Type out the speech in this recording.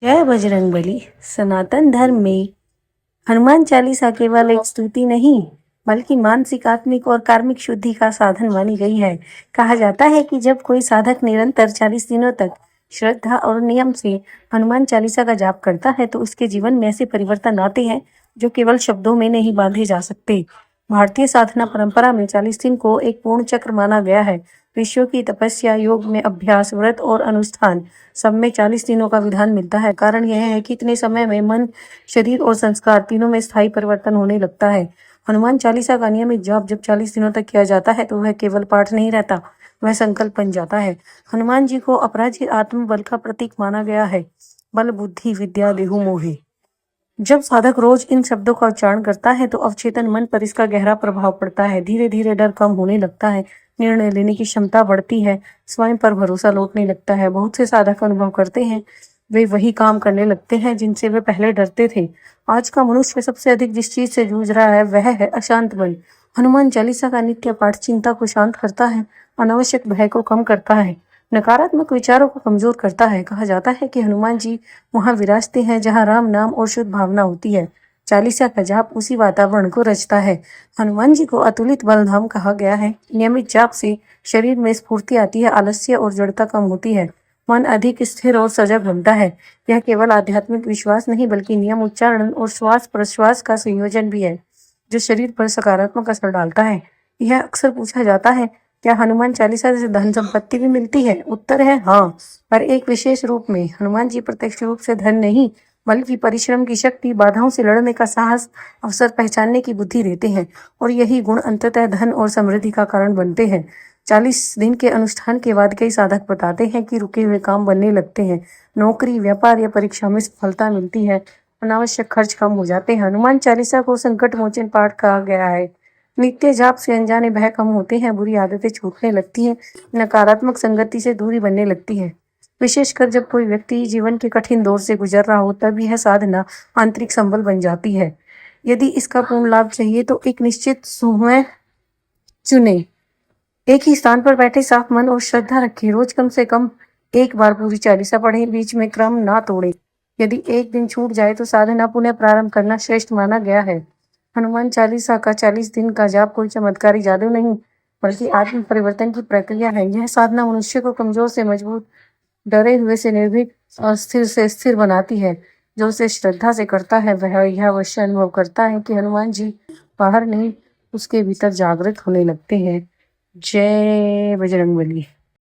जय बजरंगबली। सनातन धर्म में हनुमान चालीसा केवल एक स्तुति नहीं बल्कि मानसिक, आत्मिक और कार्मिक शुद्धि का साधन मानी गई है। कहा जाता है कि जब कोई साधक निरंतर 40 दिनों तक श्रद्धा और नियम से हनुमान चालीसा का जाप करता है तो उसके जीवन में ऐसे परिवर्तन आते हैं जो केवल शब्दों में नहीं बांधे जा सकते। भारतीय साधना परंपरा में 40 दिन को एक पूर्ण चक्र माना गया है। ऋषियों की तपस्या, योग में अभ्यास, व्रत और अनुष्ठान सब में 40 दिनों का विधान मिलता है। कारण यह है कि इतने समय में मन, शरीर और संस्कार तीनों में स्थायी परिवर्तन होने लगता है। हनुमान चालीसा का नियमित जाप जब 40 दिनों तक किया जाता है तो वह केवल पाठ नहीं रहता, वह संकल्प बन जाता है। हनुमान जी को अपराजित आत्मबल का प्रतीक माना गया है। बल, बुद्धि, विद्या, देहु मोहे। जब साधक रोज इन शब्दों का उच्चारण करता है तो अवचेतन मन पर इसका गहरा प्रभाव पड़ता है। धीरे धीरे डर कम होने लगता है, निर्णय लेने की क्षमता बढ़ती है, स्वयं पर भरोसा लौटने लगता है। बहुत से साधक अनुभव करते हैं वे वही काम करने लगते हैं जिनसे वे पहले डरते थे। आज का मनुष्य सबसे अधिक जिस चीज से जूझ रहा है वह है अशांत मन। हनुमान चालीसा का नित्य पाठ चिंता को शांत करता है, अनावश्यक भय को कम करता है, नकारात्मक विचारों को कमजोर करता है। कहा जाता है कि हनुमान जी वहां विराजते हैं जहां राम नाम और शुद्ध भावना होती है। चालीसा का जाप उसी वातावरण को रचता है। हनुमान जी को अतुलित बलधाम कहा गया है। नियमित जाप से शरीर में स्फूर्ति आती है, आलस्य और जड़ता कम होती है, मन अधिक स्थिर और सजग बनता है। यह केवल आध्यात्मिक विश्वास नहीं बल्कि नियम, उच्चारण और श्वास प्रश्वास का संयोजन भी है जो शरीर पर सकारात्मक असर डालता है। यह अक्सर पूछा जाता है, क्या हनुमान चालीसा से धन संपत्ति भी मिलती है? उत्तर है हाँ, पर एक विशेष रूप में। हनुमान जी प्रत्यक्ष रूप से धन नहीं बल्कि परिश्रम की शक्ति, बाधाओं से लड़ने का साहस, अवसर पहचानने की बुद्धि देते हैं और यही गुण अंततः धन और समृद्धि का कारण बनते हैं। 40 दिन के अनुष्ठान के बाद कई साधक बताते हैं कि रुके हुए काम बनने लगते हैं, नौकरी, व्यापार या परीक्षा में सफलता मिलती है, अनावश्यक खर्च कम हो जाते हैं। हनुमान चालीसा को संकट मोचन पाठ कहा गया है। नित्य जाप से अनजाने भय कम होते हैं, बुरी आदतें छूटने लगती हैं, नकारात्मक संगति से दूरी बनने लगती है। विशेषकर जब कोई व्यक्ति जीवन के कठिन दौर से गुजर रहा हो तब यह साधना आंतरिक संबल बन जाती है। यदि इसका पूर्ण लाभ चाहिए तो एक निश्चित समय चुने, एक ही स्थान पर बैठे, साफ मन और श्रद्धा रखें। रोज कम से कम एक बार पूरी चालीसा पढ़ें, बीच में क्रम ना तोड़ें। यदि एक दिन छूट जाए तो साधना पुनः प्रारंभ करना श्रेष्ठ माना गया है। हनुमान चालीसा का 40 दिन का जाप कोई चमत्कारी जादू नहीं बल्कि आत्म परिवर्तन की प्रक्रिया है। यह साधना मनुष्य को कमजोर से मजबूत, डरे हुए से निर्भीक, अस्थिर से स्थिर बनाती है। जो उसे श्रद्धा से करता है वह यह अवश्य अनुभव करता है कि हनुमान जी बाहर नहीं उसके भीतर जागृत होने लगते हैं। जय बजरंगबली।